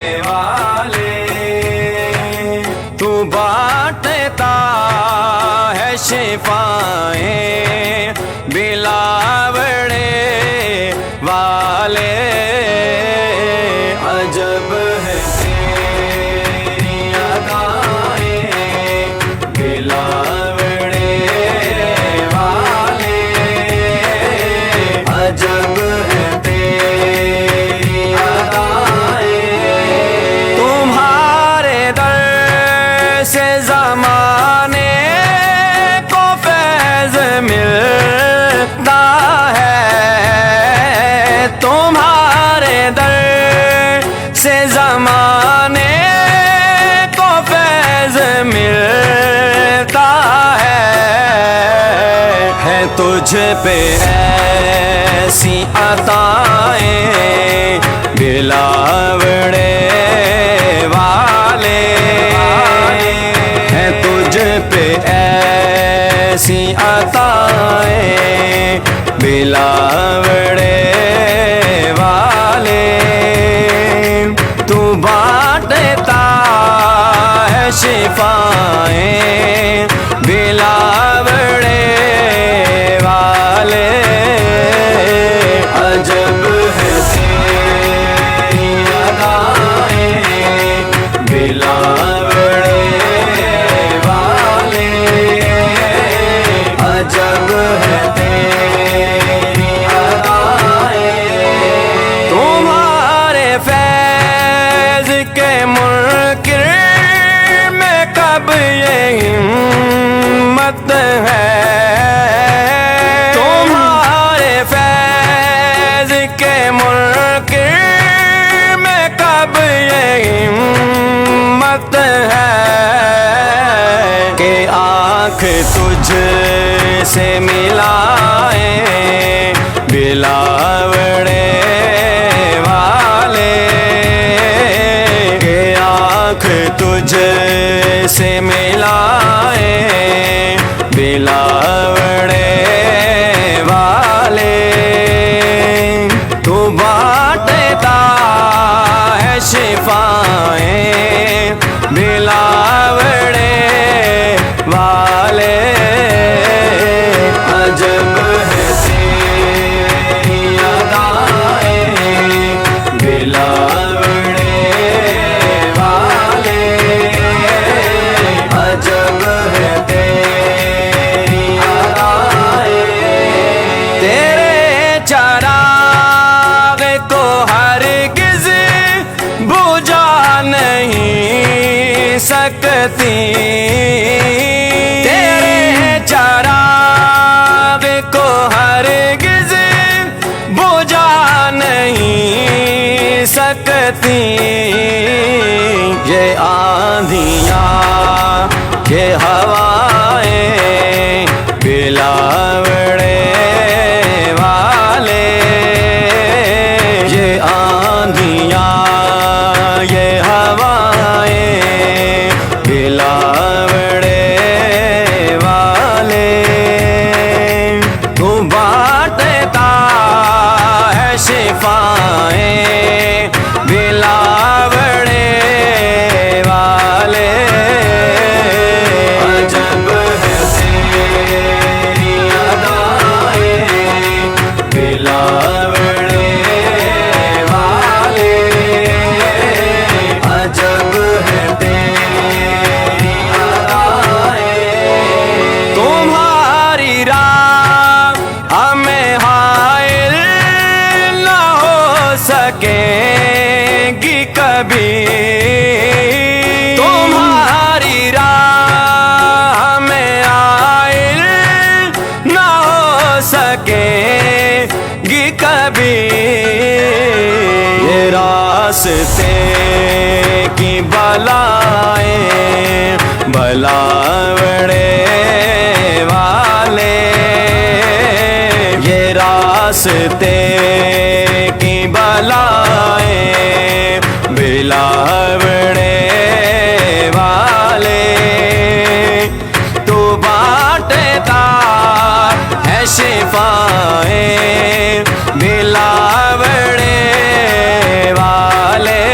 वाले तू बांटता है शिफाएं बिलावड़े वाले। अजब है तेरी अदाएं बिलावड़े वाले। अजब है तेरी अदाएं। तुम्हारे दर से ज़माने को फैज़ मिलता है। तुम्हारे दर से ज़माने को फैज़ मिलता है तुझ पे ऐसी अताएं बिलावड़े वाले। है तुझ पे ऐसी अताएं बिलावड़े वाले। तू बांटता है शिफाएं बिलावड़े वाले। अजब है तेरी अदाएं बिलावड़े वाले। अजब है तेरी अदाएं। तुम्हारे फैज़ के मुनकिर में कब ये हिम्मत है। तुम्हारे फैज़ के मुनकिर में कब ये हिम्मत है कि आँख तुझ से मिलाए बिलावड़े वाले। के आँख तुझ से मिलाए बिलावड़े वाले। तू बांटता है शिफाएं बिलावड़े वाले। अजब है तेरी अदाएं बिलावड़े वाले। अजब है तेरी अदाएं। तेरे चराग को हरगिज़ बुझा नहीं सकती। तेरे चराग को हरगिज़ बुझा नहीं सकती। ये आंधियाँ ये हवाएं बिलावड़े वाले। ये आंधियाँ ये हवाएं बिलावड़े वाले। तू बांटता है शिफाएं बिलावड़े वाले। अजब है तेरी अदाएं बिलावड़े वाले। अजब है तेरी अदाएं। तुम्हारी राह हमें हाइल न हो सकेगी कभी। तुम्हारी राह हमें हाइल न हो सकेगी कभी। ये रास्ते की बलाएं बलावड़े वाले। ये रास्ते की बलाएं बिलावड़े वाले। तू बांटता है शिफाएं बिलावड़े वाले।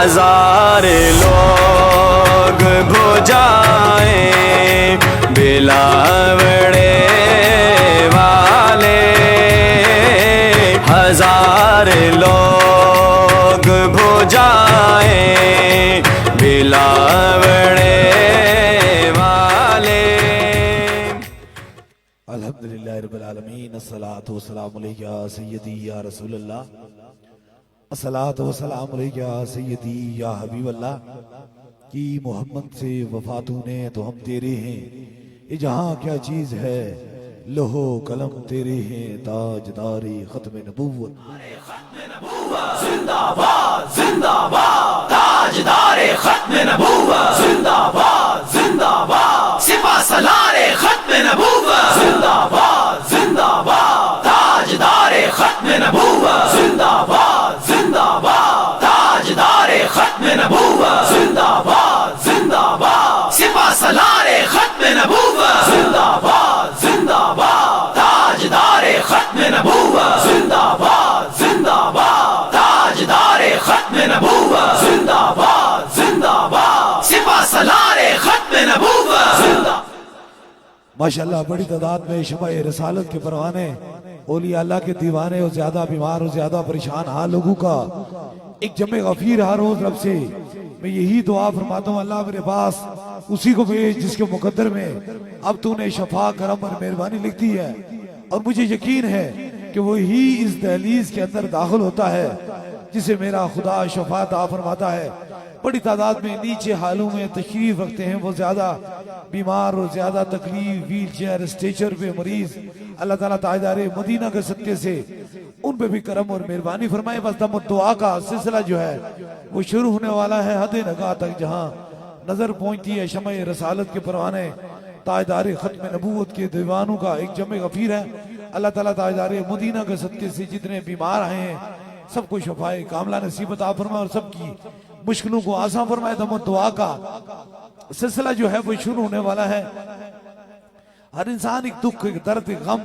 हजार लोग भुजाए बिलावड़े वाले, हजार लोग भुजाए बिलावड़े वाले। अल्हम्दुलिल्लाह रब्बिल आलमीन, अस्सलातु वस्सलामु अलैका सय्यदी या रसूलल्लाह, अस्सलातु वस्सलामु अलैका सय्यदी या हबीबल्लाह। कि मोहम्मद से वफा तूने तो हम तेरे हैं, ये जहां क्या चीज है लोहो कलम तेरे हैं, ताजदारे खत्म नबूवत। जिंदाबाद जिंदाबाद, ताजदारे खत्म नबूवत। जिंदाबाद जिंदाबाद, सिपा सलारे खत्म नबूवत। जिंदाबाद जिंदाबाद, ताजदारे खत्म नबूवत। जिंदाबाद जिंदाबाद, ताजदारे खत्म नबूवत। जिंदाबाद जिंदाबाद, सिपा सलारे खत्म नबूवत। जिंदाबाद जिंदाबाद, ताजदारे खत्म नबूवत। जिंदाबाद जिंदाबाद, ताजदारे खत्म नबूवत। जिंदाबाद जिंदाबाद, सिपा सलारे खत्म नबूवत। जिंदाबाद। माशाअल्लाह बड़ी तादाद में शमाए रसालत के परवाने, औलिया अल्लाह के दीवाने और ज्यादा बीमार और ज्यादा परेशान हाल लोगों का एक जमे गफीर हर रोज रब से मैं यही दुआ फरमाता हूँ, अल्लाह मेरे पास उसी को भेज जिसके मुकद्दर में अब तूने शफा करम और मेहरबानी लिखती है। और मुझे यकीन है कि वो ही इस दहलीज के अंदर दाखिल होता है जिसे मेरा खुदा शफा अता फरमाता है। बड़ी तादाद में नीचे हालों में तशरीफ रखते हैं, वो ज्यादा बीमार और ज्यादा तकलीफ, व्हील चेयर स्ट्रेचर पे मरीज, अल्लाह ताला ताजदारे मदीना के सदके से उन पे भी करम और मेहरबानी फरमाए। बस दम दुआ का सिलसिला जो है वो शुरू होने वाला है हद नगाह तक, जहाँ नजर पहुंचती है शमए रसालत के परवाने ताजदारे खत्म नबूवत के दीवानों का एक जमे गफीर है। अल्लाह ताला ताजदारे मदीना के सदके से जितने बीमार आए हैं सबको शफाए कामला नसीब अता फरमाए और सबकी मुश्किलों को आसान फरमाए। दम दुआ का सिलसिला जो है वो शुरू होने वाला है। हर इंसान एक दुख, एक दर्द, एक गम,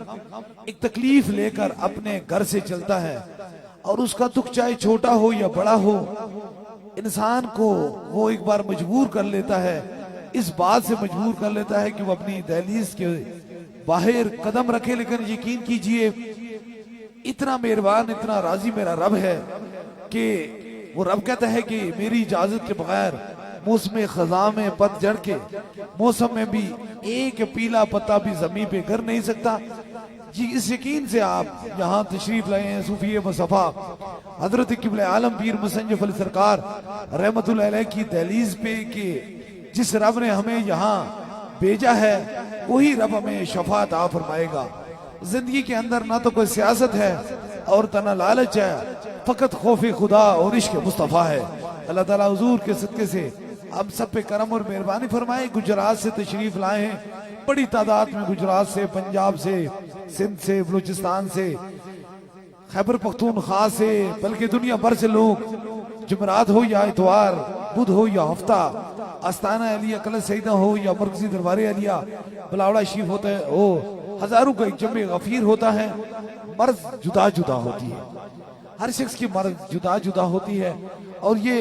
एक तकलीफ लेकर अपने घर से चलता है और उसका दुख चाहे छोटा हो या बड़ा हो, इंसान को वो एक बार मजबूर कर लेता है, इस बात से मजबूर कर लेता है कि वो अपनी दहलीज के बाहर कदम रखे। लेकिन यकीन कीजिए इतना मेहरबान, इतना राजी मेरा रब है कि वो रब कहता है कि मेरी इजाजत के बगैर मौसम खजा में पतझड़ के मौसम में भी एक पीला पत्ता भी जमीन पे गिर नहीं सकता। जी इस यकीन से आप यहाँ तशरीफ लाए हैं सूफी मुसफ़ा हजरत क़िबले आलम पीर मुसन्निफ़ अली सरकार रहमतुल्लाह अलैह की दहलीज पे कि जिस रब ने हमें यहाँ भेजा है वही रब हमें शफा अता फरमाएगा। जिंदगी के अंदर ना तो कोई सियासत है और तना लालच है, फकत खौफ खुदा और इश्क मुस्तफ़ा है। अल्लाह ताला हुजूर के सदके से अब सब पे करम और मेहरबानी फरमाए। गुजरात से तशरीफ लाए हैं बड़ी तादाद में, गुजरात से, पंजाब से, सिंध से, बलूचिस्तान से, खैबर पख्तूनख्वा से, बल्कि दुनिया भर से लोग जुमेरात हो या इतवार, बुध हो या हफ्ता, आस्ताना अलिया कल सईदा हो या मरकजी दरबार अलिया बलावड़ा शरीफ होता है, हो हजारों का एक जमे गफीर होता है। मर्ज जुदा जुदा होती है, हर शख्स की मर्ज जुदा जुदा होती है। और ये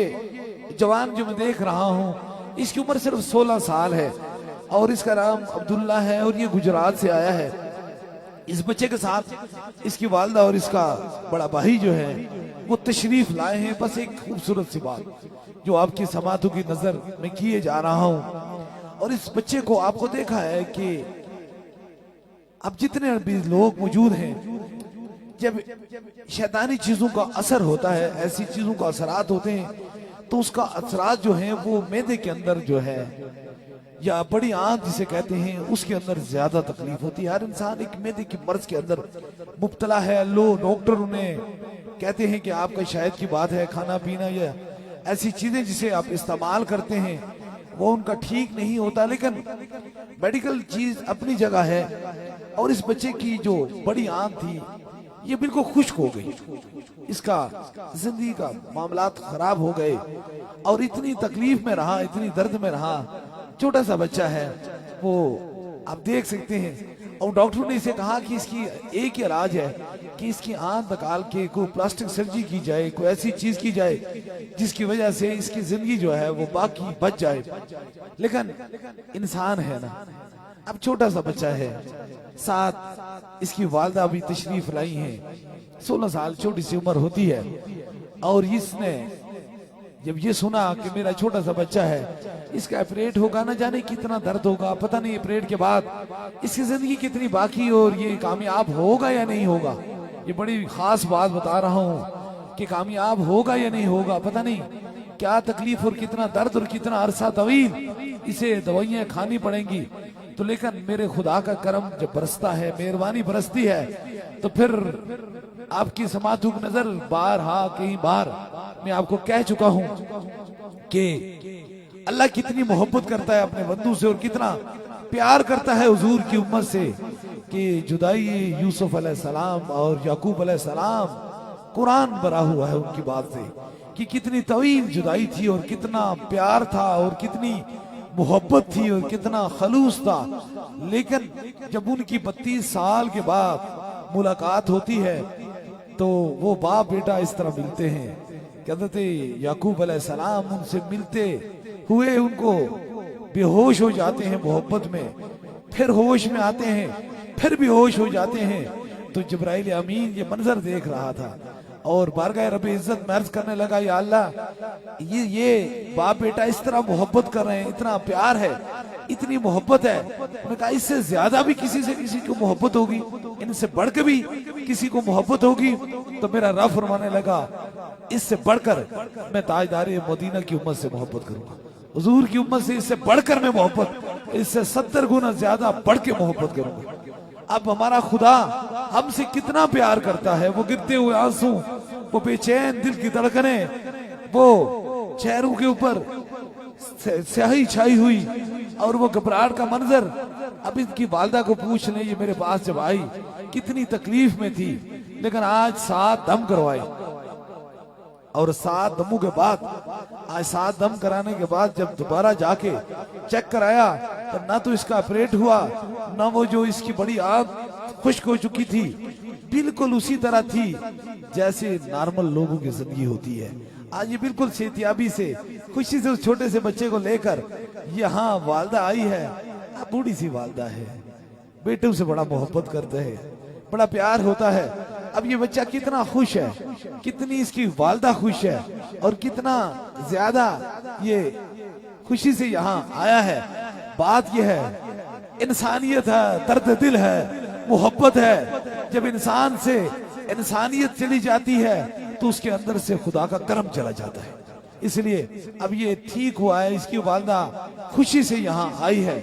जवान जो मैं देख रहा हूँ इसकी उम्र सिर्फ 16 साल है और इसका नाम अब्दुल्ला है और ये गुजरात से आया है। इस बच्चे के साथ इसकी वालदा और इसका बड़ा भाई जो है वो तशरीफ लाए हैं। बस एक खूबसूरत सी बात जो आपकी समातों की नजर में किए जा रहा हूँ। और इस बच्चे को आपको देखा है कि अब जितने भी लोग मौजूद हैं, जब शैतानी चीजों का असर होता है, ऐसी चीजों का असरात होते हैं, तो उसका असरात जो है वो मैदे के अंदर जो है या बड़ी आंत जिसे कहते हैं उसके अंदर ज्यादा तकलीफ होती है। हर इंसान एक मैदे की मर्ज के अंदर मुब्तला है। लो डॉक्टर उन्हें कहते हैं कि आपका शायद की बात है, खाना पीना या ऐसी चीजें जिसे आप इस्तेमाल करते हैं वो उनका ठीक नहीं होता। लेकिन मेडिकल चीज अपनी जगह है और इस बच्चे की जो बड़ी आंत थी ये बिल्कुल खुश्क हो गई, इसका जिंदगी का मामलात खराब हो गए और इतनी तकलीफ में रहा, इतनी दर्द में रहा। छोटा सा बच्चा है, वो आप देख सकते हैं। और डॉक्टर ने इसे कहा कि इसकी एक ही इलाज है कि इसकी आंत निकाल के कोई प्लास्टिक सर्जरी की जाए, कोई ऐसी चीज की जाए जिसकी वजह से इसकी जिंदगी जो है वो बाकी बच जाए। लेकिन इंसान है ना, अब छोटा सा बच्चा है, साथ इसकी वालदा भी तशरीफ लाई हैं, 16 साल छोटी सी उम्र होती है। और इसने जब ये सुना कि मेरा छोटा सा बच्चा है, इसका ऑपरेट होगा, ना जाने कितना दर्द होगा, पता नहीं ऑपरेट के बाद इसकी जिंदगी कितनी बाकी और ये कामयाब होगा या नहीं होगा। ये बड़ी खास बात बता रहा हूँ कि कामयाब होगा या नहीं होगा, पता नहीं क्या तकलीफ और कितना दर्द और कितना अरसा तवील इसे दवाइयाँ खानी पड़ेंगी। तो लेकिन मेरे खुदा का करम जब बरसता है, मेहरबानी बरसती है, तो फिर आपकी समातुक नजर बार कहीं बार मैं आपको कह चुका हूं कि अल्लाह कितनी मोहब्बत करता है अपने बंदू से और कितना प्यार करता है हुजूर की उम्मत से कि जुदाई यूसुफ अलैहिस्सलाम और याकूब अलैहिस्सलाम कुरान भरा हुआ है उनकी बात से कि कितनी तवील जुदाई थी और कितना प्यार था और कितनी मोहब्बत थी और कितना खलूस था। लेकिन जब उनकी 32 साल के बाद मुलाकात होती है तो वो बाप बेटा इस तरह मिलते हैं कि हज़रत याकूब अलैहिस्सलाम उनसे मिलते हुए उनको बेहोश हो जाते हैं मोहब्बत में, फिर होश में आते हैं, फिर बेहोश हो जाते हैं। तो जिब्राइल अमीन ये मंजर देख रहा था और बारगाह रब इज्जत में अर्ज करने लगा, या अल्लाह ये बाप बेटा इस तरह मोहब्बत कर रहे हैं, इतना प्यार है, इतनी मोहब्बत है। उन्होंने कहा इससे ज्यादा भी किसी से किसी को मोहब्बत होगी, इनसे बढ़ के भी किसी को मोहब्बत होगी। तो मेरा रब फरमाने लगा इससे बढ़कर मैं ताजदारे मदीना की उम्मत से मोहब्बत करूंगा, हुजूर की उम्मत से इससे बढ़कर मैं मोहब्बत, इससे 70 गुना ज्यादा बढ़ के मोहब्बत करूंगा। अब हमारा खुदा हमसे कितना प्यार करता है, वो गिरते हुए आंसू, वो बेचैन दिल की धड़कने, वो चेहरों के ऊपर स्याही छाई हुई और वो घबराहट का मंजर। अब इनकी वालदा को पूछ लें, ये मेरे पास जब आई कितनी तकलीफ में थी, लेकिन आज 7 दम करवाए और 7 दमों के बाद, आज 7 दम कराने के बाद जब दोबारा जाके चेक कराया तो ना तो इसका ऑपरेट हुआ, ना वो जो इसकी बड़ी आंख खुश्क हो चुकी थी बिल्कुल उसी तरह थी जैसे नॉर्मल लोगों की जिंदगी होती है। आज ये बिल्कुल सेहतियाबी से खुशी से उस छोटे से बच्चे को लेकर यहाँ वालदा आई है। बूढ़ी सी वालदा है, बेटों से बड़ा मोहब्बत करते हैं, बड़ा प्यार होता है। अब ये बच्चा कितना खुश है, कितनी इसकी वालदा खुश है और कितना ज्यादा ये खुशी से यहाँ आया है। बात यह है इंसानियत है, दर्द दिल है, मोहब्बत है। जब इंसान से इंसानियत चली जाती है तो उसके अंदर से खुदा का करम चला जाता है। इसलिए अब ये ठीक हुआ है, इसकी वालदा खुशी से यहाँ आई है।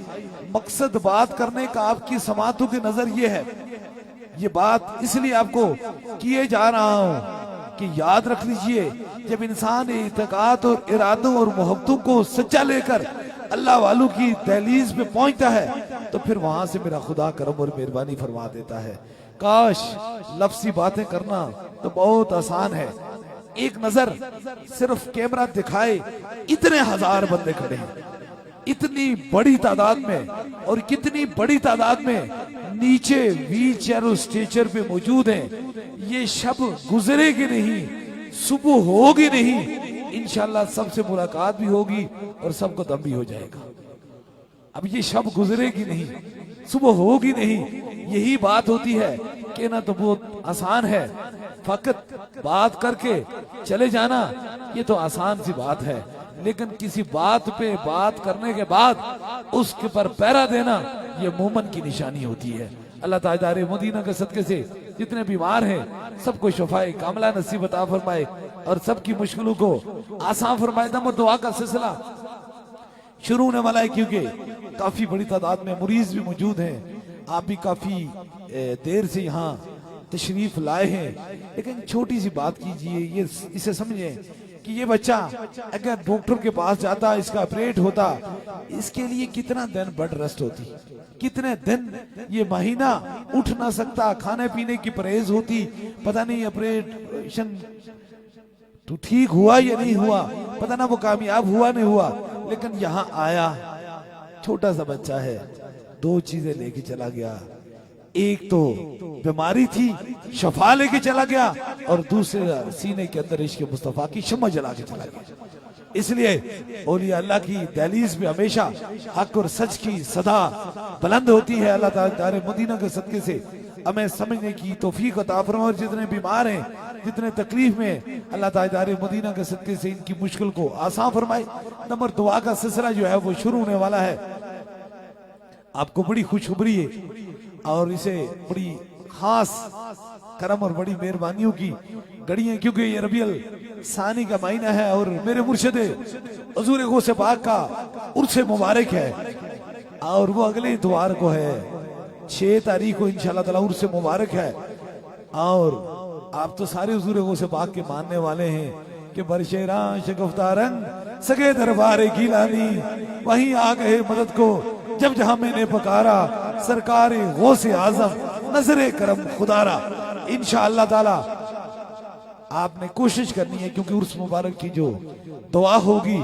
मकसद बात करने का आपकी समातों की नजर ये है, ये बात इसलिए आपको किए जा रहा हूं कि याद रख लीजिए, जब इंसान इत्तेकाद और इरादों और मोहब्बतों को सच्चा लेकर अल्लाह वालों की दहलीज पे पहुंचता है तो फिर वहां से मेरा खुदा करम और मेहरबानी फरमा देता है। काश लफ्ज़ी बातें करना तो बहुत आसान है, एक नजर सिर्फ कैमरा दिखाए इतने हजार बंदे खड़े हैं, इतनी बड़ी तादाद में, और कितनी बड़ी तादाद में नीचे व्हील चेयर और स्ट्रेचर पे मौजूद हैं। ये शब गुजरेगी नहीं, सुबह होगी नहीं, इंशाल्लाह सबसे मुलाकात भी होगी और सबको दम भी हो जाएगा। अब ये शब गुजरेगी नहीं, सुबह होगी नहीं, यही बात होती है कि ना तो बहुत आसान है, फकत बात करके चले जाना ये तो आसान सी बात है, लेकिन किसी बात पे बात करने के बाद उसके पर पैरा देना ये मोमन की निशानी होती है। अल्लाह ताजदारे मदीना के सदके से जितने बीमार हैं सबको शफाए कामला नसीब अता फरमाए और सबकी मुश्किलों को आसान फरमाए। दम और दुआ का सिलसिला शुरू होने वाला है क्योंकि काफी बड़ी तादाद में मुरीज भी मौजूद हैं। आप भी काफी देर से यहाँ तशरीफ लाए हैं, लेकिन छोटी सी बात कीजिए, ये इसे समझें कि ये बच्चा अगर डॉक्टर के पास जाता, इसका ऑपरेट होता, इसके लिए कितना दिन बेड रेस्ट होती, कितने दिन, ये महीना उठ ना सकता, खाने पीने की परहेज होती, पता नहीं ऑपरेशन तो ठीक हुआ या नहीं हुआ, पता ना वो कामयाब हुआ नहीं हुआ, लेकिन यहाँ आया, छोटा सा बच्चा है, दो चीजें लेके चला गया, एक तो बीमारी थी शफा लेके चला गया, और दूसरा सीने के अंदर इश्क मुस्तफा की शम्मा जला के चला गया। इसलिए औलिया अल्लाह की दहलीज में हमेशा हक और सच की सदा बुलंद होती है। अल्लाह ताला मदीना के सदके से हमें समझने की तौफीक अता फरमाए, और जितने बीमार हैं, जितने तकलीफ में, अल्लाह ताला मदीना के सदके से इनकी मुश्किल को आसान फरमाए। नंबर दुआ का सिलसिला जो है वो शुरू होने वाला है। आपको बड़ी खुशखबरी है और इसे बड़ी खास करम और बड़ी मेहरबानियों की घड़ी है, क्योंकि ये रबियल सानी का महीना है और मेरे मुर्शिद हुजूर गौसे पाक का उर्स मुबारक है, और वो अगले इतवार को है, 6 तारीख को इंशाल्लाह ताला उर्स मुबारक है। और आप तो सारे हुजूर गौसे पाक के मानने वाले हैं कि बरशेरा शगफ्तारंग सगे दरबार गिलानी, वहीं आ गए मदद को जब जहां मैंने पुकारा, सरकार गौसे आजम नजरे करम खुदारा। इंशाअल्लाह ताला आपने कोशिश करनी है, क्योंकि उर्स मुबारक की जो दुआ होगी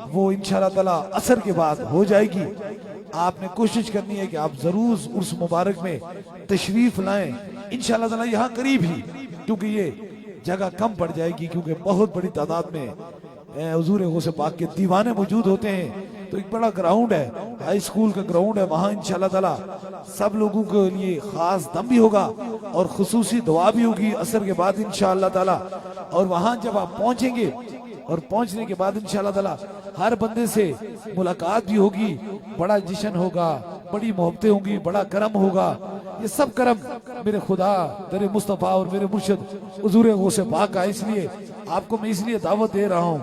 वो इंशाअल्लाह ताला असर के बाद हो जाएगी। आपने कोशिश करनी है कि आप जरूर उर्स मुबारक में तशरीफ लाएं इंशाअल्लाह ताला, यहाँ करीब ही, क्योंकि ये जगह कम पड़ जाएगी, क्योंकि बहुत बड़ी तादाद में हुजूर गौसे पाक के दीवाने मौजूद होते हैं। तो एक बड़ा ग्राउंड है, हाई स्कूल का ग्राउंड है, वहां इंशाल्लाह ताला सब लोगों के लिए खास दम भी होगा और खुसूसी दुआ भी होगी असर के बाद इंशाल्लाह ताला। और वहां जब आप पहुंचेंगे और पहुंचने के बाद इंशाल्लाह ताला हर बंदे से मुलाकात भी होगी, बड़ा जश्न होगा, बड़ी मोहब्बतें होंगी, बड़ा करम होगा। ये सब करम मेरे खुदा तेरे मुस्तफा और मेरे मुर्शिद हुजूर गौसे पाक का, इसलिए आपको मैं इसलिए दावत दे रहा हूँ,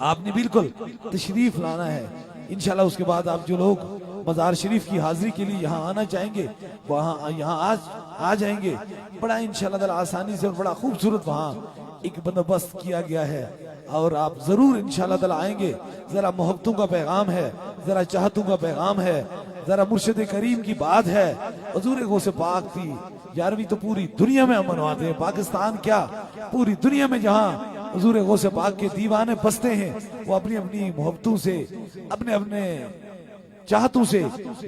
आपने बिल्कुल तशरीफ लाना है इंशाल्लाह। उसके बाद आप जो लोग मजार शरीफ की हाजिरी के लिए यहाँ आना चाहेंगे वहाँ यहाँ आज आ जाएंगे, बड़ा इंशाल्लाह ताला आसानी से और बड़ा खूबसूरत वहाँ एक बंदोबस्त किया गया है, और आप जरूर इंशाल्लाह ताला आएंगे। जरा मोहब्बतों का पैगाम है, जरा चाहतों का पैगाम है, जरा मुर्शिद करीम की बात है। हुजूर गौसे पाक की 11वीं तो पूरी दुनिया में हम मनवाते हैं, पाकिस्तान क्या पूरी दुनिया में जहाँ हुजूर गौसे पाक के दीवाने बसते हैं, वो अपनी अपनी मोहब्बतों से, अपने अपने चाहतों से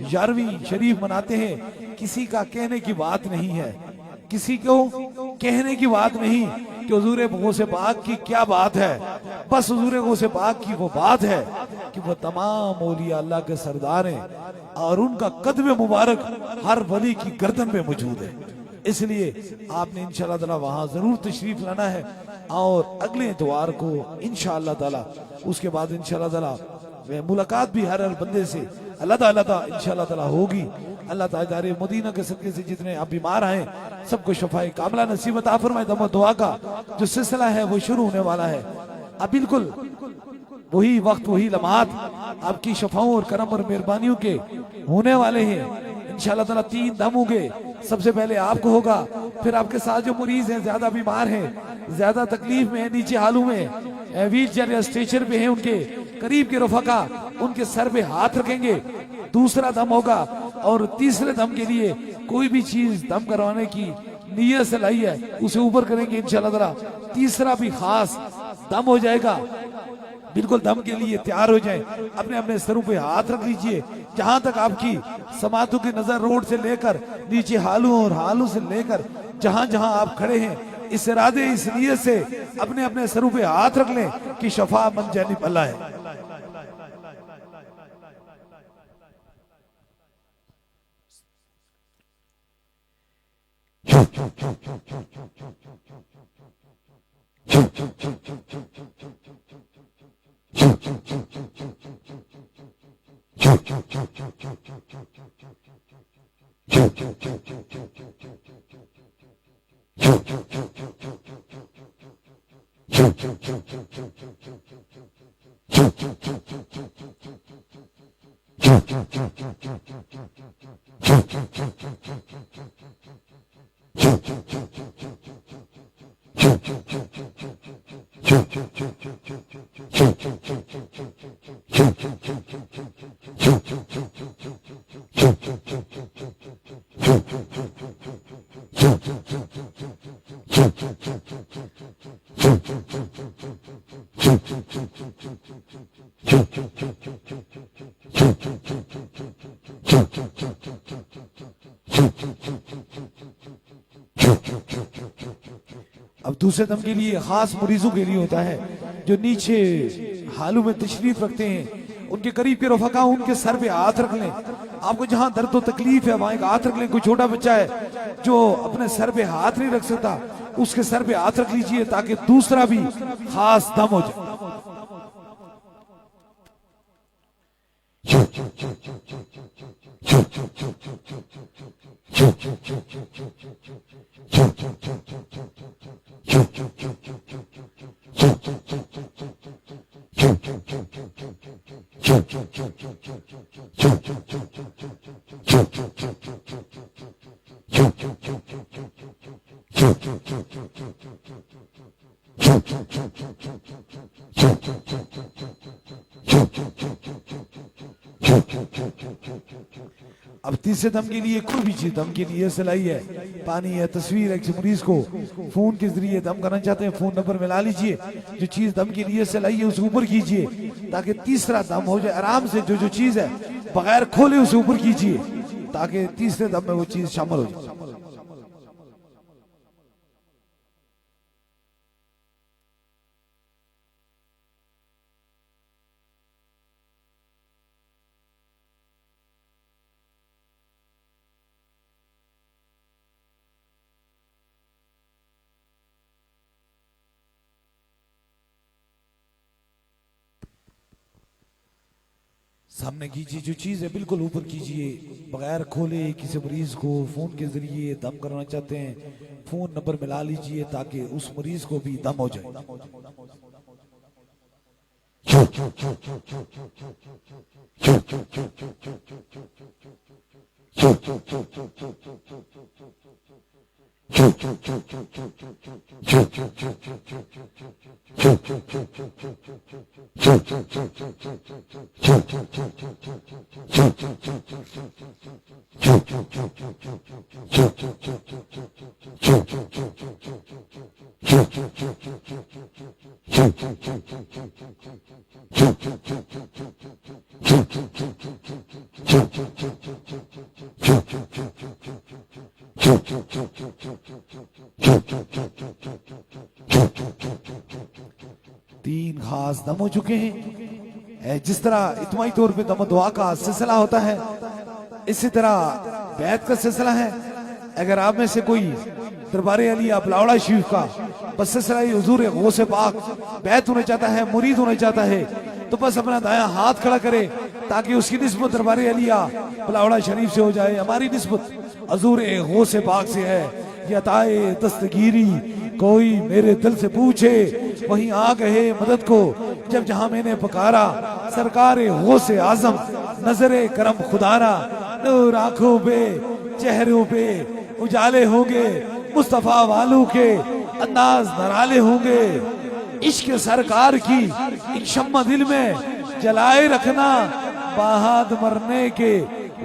11वीं शरीफ मनाते हैं। किसी का कहने की बात नहीं है, किसी को कहने की बात नहीं कि हुजूर गौसे पाक की क्या बात है, बस हुजूर गौसे पाक की वो बात है कि वो तमाम औलिया अल्लाह के सरदार हैं और उनका कदम मुबारक हर वली की गर्दन पे मौजूद है। इसलिए आपने इंशाअल्लाह ताला वहां जरूर तशरीफ लाना है, और अगले इतवार को इंशाअल्लाह ताला, उसके बाद इंशाअल्लाह ताला मुलाकात भी हर बंदे से अल्लाह ताला इंशाअल्लाह ताला होगी। अल्लाह ताला मदीना के सदके से जितने आप बीमार आए सबको शफाए कामला नसीब अता फरमाए। दम दुआ का जो सिलसिला है वो शुरू होने वाला है। अब बिल्कुल वही वक्त, वही लम्हात आपकी शफाओं और करम और मेहरबानियों के होने वाले हैं इंशाअल्लाह ताला। 3 दम होंगे, सबसे पहले आपको होगा, फिर आपके साथ जो मरीज हैं, ज्यादा बीमार हैं, ज्यादा तकलीफ में है, नीचे हालों में व्हील चेयर या स्ट्रेचर पे हैं, उनके करीब के रफका उनके सर पे हाथ रखेंगे। दूसरा दम होगा, और तीसरे दम के लिए कोई भी चीज दम करवाने की नीयत से लाई है उसे ऊपर करेंगे इंशाअल्लाह ताला। तीसरा भी खास दम हो जाएगा, बिल्कुल दम के लिए तैयार हो जाए। अपने अपने सरों पे हाथ रख लीजिए, जहां तक आपकी समातों की नजर रोड से लेकर नीचे हालू और हालू से लेकर जहां जहां आप खड़े हैं, इस इरादे इस नियत से अपने अपने सरों पे हाथ रख लें कि शफा मन जानिब अल्लाह है। अब दूसरे दम के लिए खास मरीजों के लिए होता है जो नीचे हालू में तशरीफ रखते हैं, उनके करीब के रफका उनके सर पे हाथ रख लें। आपको जहां दर्द और तकलीफ है वहां एक हाथ रख लें। कोई छोटा बच्चा है जो अपने सर पे हाथ नहीं रख सकता, उसके सर पे हाथ रख लीजिए ताकि दूसरा भी खास दम हो जाए। अब तीसरे दम के लिए कोई भी चीज दम के लिए सिलाई है, पानी है, तस्वीर है, किसी मरीज को फोन के जरिए दम करना चाहते हैं, फोन नंबर मिला लीजिए। जो चीज दम के लिए सिलाई है उसे ऊपर कीजिए ताकि तीसरा दम हो जाए आराम से। जो जो चीज है बगैर खोले उसे ऊपर कीजिए ताकि तीसरे दम में वो चीज शामिल हो जाए। सामने कीजिए, जो चीज है बिल्कुल ऊपर कीजिए बगैर खोले। किसी मरीज को फोन के जरिए दम करना चाहते हैं, फोन नंबर मिला लीजिए ताकि उस मरीज को भी दम हो जाए। तीन खास दम हो चुके हैं। जिस तरह इत्माई तौर पे दम दुआ का सिलसिला होता है, इसी तरह बैत का सिलसिला है। अगर आप में से कोई दरबारे अली या बिलावड़ा शरीफ का बस सिलसिला हुजूर गौस पाक बैत होना चाहता है, मुरीद होना चाहता है, तो बस अपना दाया हाथ खड़ा करे ताकि उसकी निस्बत दरबारे अली या बिलावड़ा शरीफ से हो जाए। हमारी निस्बत हुजूर गौस पाक से है। या ताए दस्तगीरी कोई मेरे दिल से पूछे, वहीं आ गए मदद को जब जहां मैंने पुकारा। सरकार गौस आजम नजरे करम खुदारा, नूर आंखों पे चेहरों पे उजाले होंगे, मुस्तफा वालों के अंदाज नराले होंगे। इश्क सरकार की एक शम्मा दिल में जलाए रखना, बाहद मरने के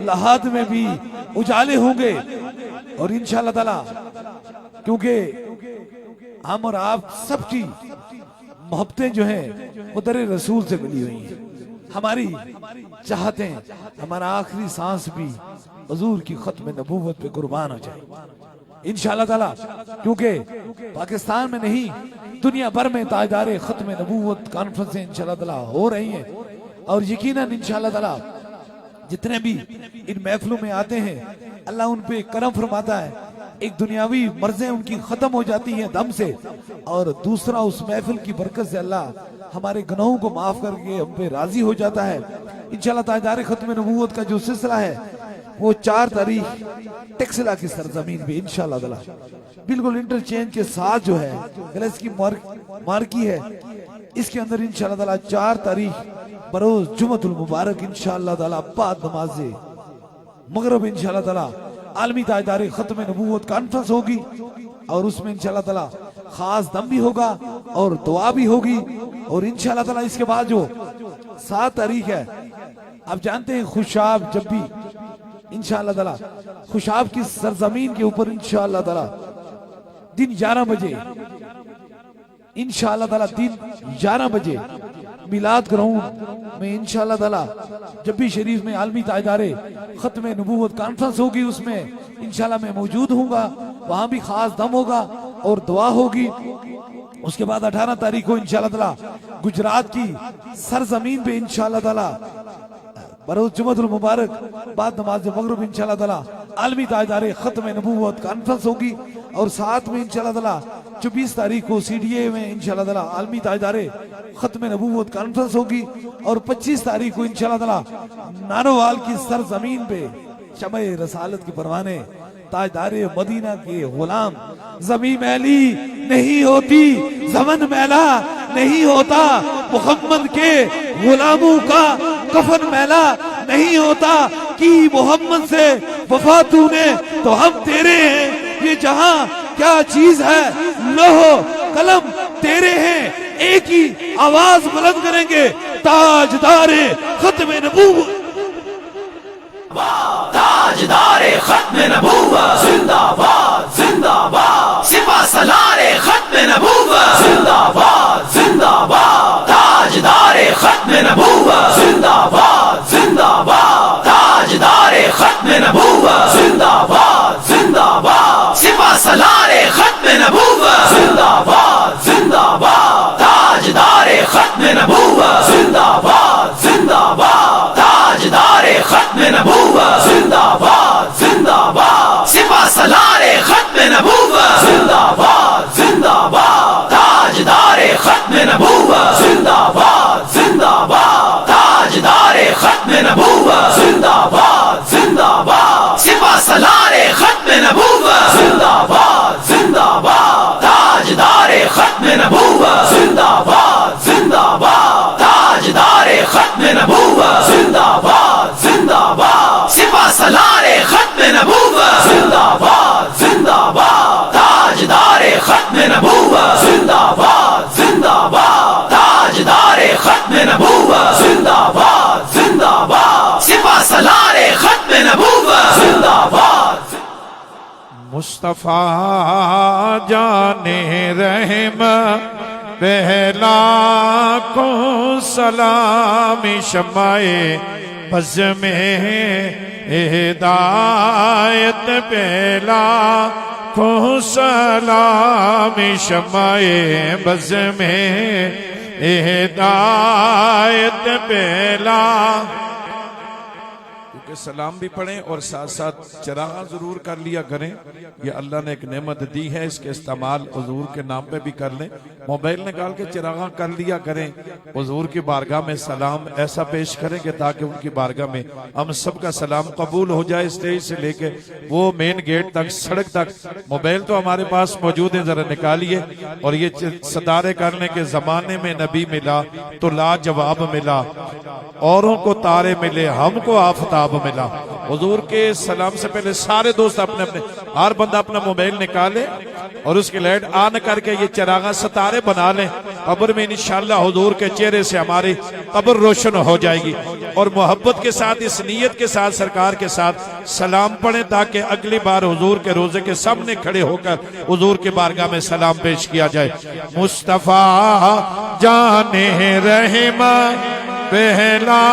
लहाद में भी उजाले होंगे। और इंशाअल्लाह ताला क्योंकि हम और आप सबकी मोहब्बतें जो हैं वो दरे रसूल से मिली हुई हैं, हमारी चाहतें, हमारा आखिरी सांस भी हुजूर की खत्म नबूवत पे कुर्बान हो जाए इंशाअल्लाह ताला। क्योंकि पाकिस्तान में नहीं दुनिया भर में ताजदारे खत्म नबूवत कॉन्फ्रेंसें इंशाअल्लाह ताला हो रही हैं। और यकीनन इंशाअल्लाह ताला जितने भी इन महफिलों में आते हैं अल्लाह उन पे करम फरमाता है। एक दुनियावी मर्जें उनकी खत्म हो जाती हैं दम से, और दूसरा उस महफिल की बरकत से अल्लाह हमारे गुनाहों को माफ करके हम पे राजी हो जाता है इंशाअल्लाह। ताजदारे खत्म नबूवत का जो सिलसिला है वो 4 तारीख टेक्सला की सरजमीन पे इंशाअल्लाह ताला बिल्कुल इंटरचेंज के साथ जो है गलस की मार्की है, इसके अंदर इंशाअल्लाह ताला 4 तारीख बरोज जुमतुल मुबारक इंशाअल्लाह ताला बाद नमाज़े मगरिब इंशाअल्लाह ताला आलमी ताजदारे खत्म नबूवत कॉन्फ्रेंस होगी। और उसमें इंशाअल्लाह ताला खास दम भी होगा और दुआ भी होगी। और इंशाअल्लाह ताला इसके बाद जो 7 तारीख है, आप जानते हैं खुशाब जब भी इंशाअल्लाह ताला खुशाब की सरजमीन के ऊपर इंशाअल्लाह ताला दिन 11 बजे इंशाअल्लाह ताला दिन 11 बजे मिलाद ग्राउंड में इंशाअल्लाह ताला जब भी शरीफ में आलमी ताजदारे खत्म नबूवत कॉन्फ्रेंस होगी उसमें इंशाअल्लाह मैं मौजूद हूँगा। वहाँ भी खास दम होगा और दुआ होगी। उसके बाद 18 तारीख को इंशाअल्लाह ताला गुजरात की सरजमीन पे इंशाअल्लाह ताला बरोज जुम्मतुल मुबारक बाद नमाज मगरिब इंशाअल्लाह ताला आलमी ताजदारे खत्म नबूवत कॉन्फ्रेंस होगी। और साथ में इंशाअल्लाह ताला 24 तारीख को CDA में इंशाअल्लाह ताला आलमी ताजदारे खत्म नबूवत कॉन्फ्रेंस होगी। और 25 तारीख को इंशाअल्लाह ताला नारोवाल की सरजमीन पे शमे रसालत के परवाने ताजदारे मदीना के गुलाम जमी मैली नहीं होती, जमन मैला नहीं होता, मोहम्मद के गुलामों का कफन मैला नहीं होता कि मोहम्मद से वफा तूने तो हम तेरे हैं। ये जहां क्या चीज है, लोहो कलम तेरे हैं। एक ही आवाज बुलंद करेंगे, ताजदारे खत्म नबूवत, ताजदारे खत्म नबूवत जिंदाबाद जिंदाबाद, सिपा सलारे खत्म नबूवत जिंदाबाद जिंदाबाद, ताजदारे खत्म नबूवत जिंदाबाद जिंदाबाद, ताजदारे खत्म नबूवत जिंदाबाद जिंदाबाद, सिपा सलारे खत्म नबूवत जिंदाबाद जिंदाबाद, ताजदारे खत्म नबूवत जिंदाबाद जिंदाबाद, ताजदारे खत्म नबूवत जिंदाबाद जिंदाबाद, सिपा सलारे खत्म नबूवत जिंदाबाद जिंदाबाद, ताजदारे खत्म नबूवत जिंदाबाद जिंदाबाद, ताजदारे खत्म नबूवत जिंदाबाद जिंदाबाद, सिपा सलारे खत्म नबूवत जिंदाबाद जिंदाबाद, ताजदारे खत्म नबूवत जिंदाबाद जिंदाबाद, ताजदारे खत्म नबूवत जिंदाबाद जिंदाबाद, सिपा सलारे खत्म नबूवत जिंदाबाद जिंदाबाद, ताजदारे खत्म नबूवत जिंदाबाद जिंदाबाद, ताजदारे खत्म नबूवत जिंदाबाद जिंदाबाद, सिपा सलारे खत्म नबूवत जिंदाबाद। मुस्तफा जाने रहम पहला को सलाम शमाए बज़ में हिदायत पहला को सलाम शमाए बज़ में हिदायत पहला। सलाम भी पढ़ें और साथ साथ चरागा जरूर कर लिया करें। ये अल्लाह ने एक नेमत दी है, इसके इस्तेमाल हुजूर के नाम पे भी कर लें। मोबाइल निकाल के चरागा कर लिया करें। हुजूर की बारगाह में सलाम ऐसा पेश करें कि ताकि उनकी बारगाह में हम सबका सलाम कबूल हो जाए। स्टेज से लेके वो मेन गेट तक, सड़क तक। मोबाइल तो हमारे पास मौजूद है, जरा निकालिए। और ये सदारे करने के जमाने में नबी मिला तो लाजवाब मिला, औरों को तारे मिले हमको आफताब मिला। हुजूर के सलाम से पहले सारे दोस्त अपने अपने, हर बंदा अपना मोबाइल निकाले और उसकी लाइट ऑन करके ये चरागा सितारे बना लें। कब्र में इंशाअल्लाह हुजूर के चेहरे से हमारी कब्र रोशन हो जाएगी। और मोहब्बत के साथ, इस नीयत के साथ सरकार के साथ सलाम पढ़ें ताकि अगली बार हुजूर के रोजे के सामने खड़े होकर हुजूर के बारगाह में सलाम पेश किया जाए। मुस्तफा जाने रहमा पहला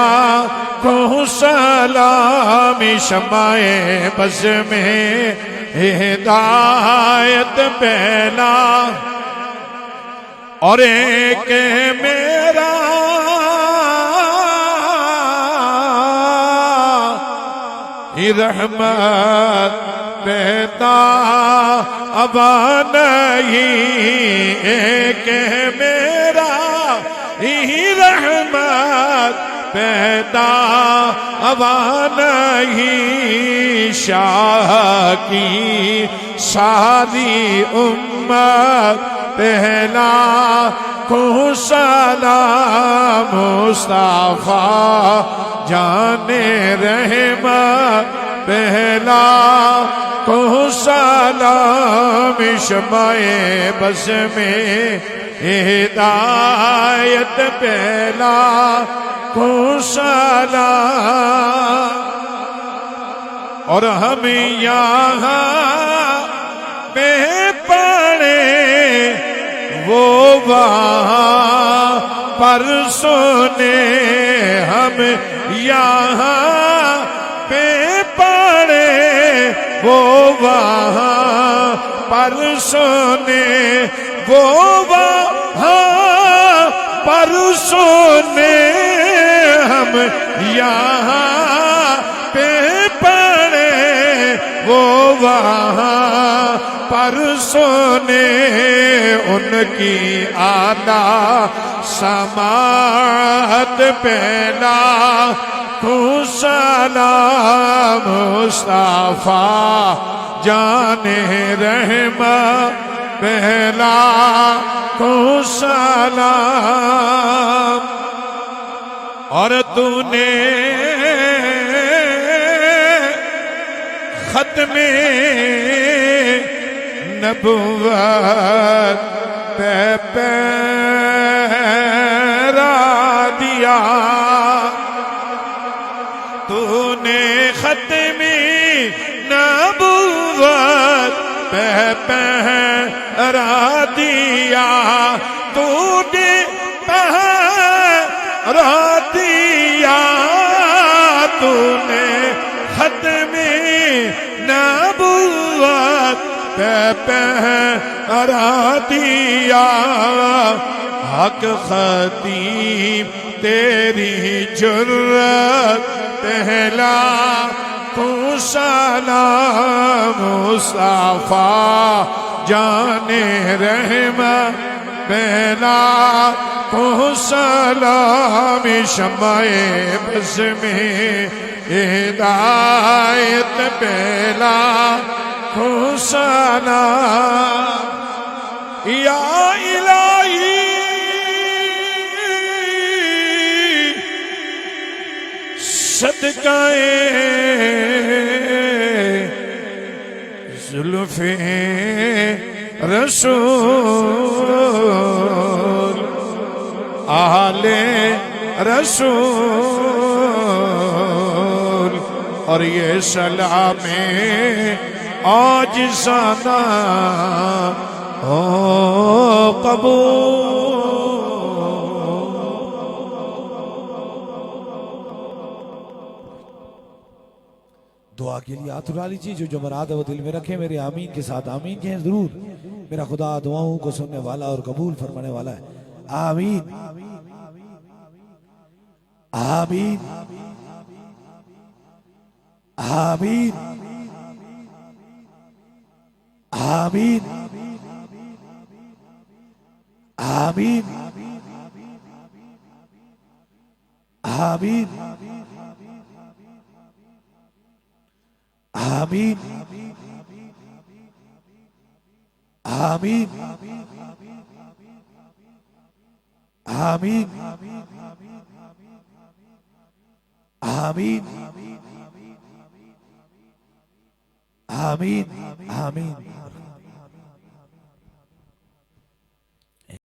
को सलाम शमाए बज़ में हिदायत पहला। और एक मेरा ही रहमत पैदा अब नहीं, एक मेरा ही रहमत पैदा अब नहीं, शाह की सारी उम्मत पहला को सलाम मुस्तफा जाने रहमत पहला को सलाम शमाए बज़ में हिदायत पहला को सलाम। और हम यहाँ पे पड़े वो वहाँ पर सोने हम यहाँ पे पड़े, वो वहाँ पर सोने, वो वहाँ पर सोने हम यहाँ पे पड़े, वो वहाँ पर सोने उनकी आला समात पहला सलाम मुस्तफा जाने रहमा पहला सलाम। और तूने खत्मे नबुव्वत पे पैरा दिया, तूने खत्मे नबुव्वत पे पैरा दिया, तूने पैरा दिया, तूने खत्मे नबुव्वत पे पैरा दिया। हक खतीब तेरी जुर्रत पहला तू सलाम मुस्तफा जाने रहमा पहला तू सलाम। शम्माए बस में हिदायत पहला तू सलाम। या इलाही सदकाए जुल्फे रसूल आले रसूल। और ये सलामे आज साना हो कबूल। दुआ के लिए हाथ उठा लीजिए, जो मुराद है वो दिल में रखे, मेरे आमीन के साथ आमीन कहें जरूर। मेरा खुदा दुआओं को सुनने वाला और कबूल फरमाने वाला है। आमीन आमीन आमीन आमीन आमीन आमीन आमीन आमीन आमीन आमीन आमीन आमीन।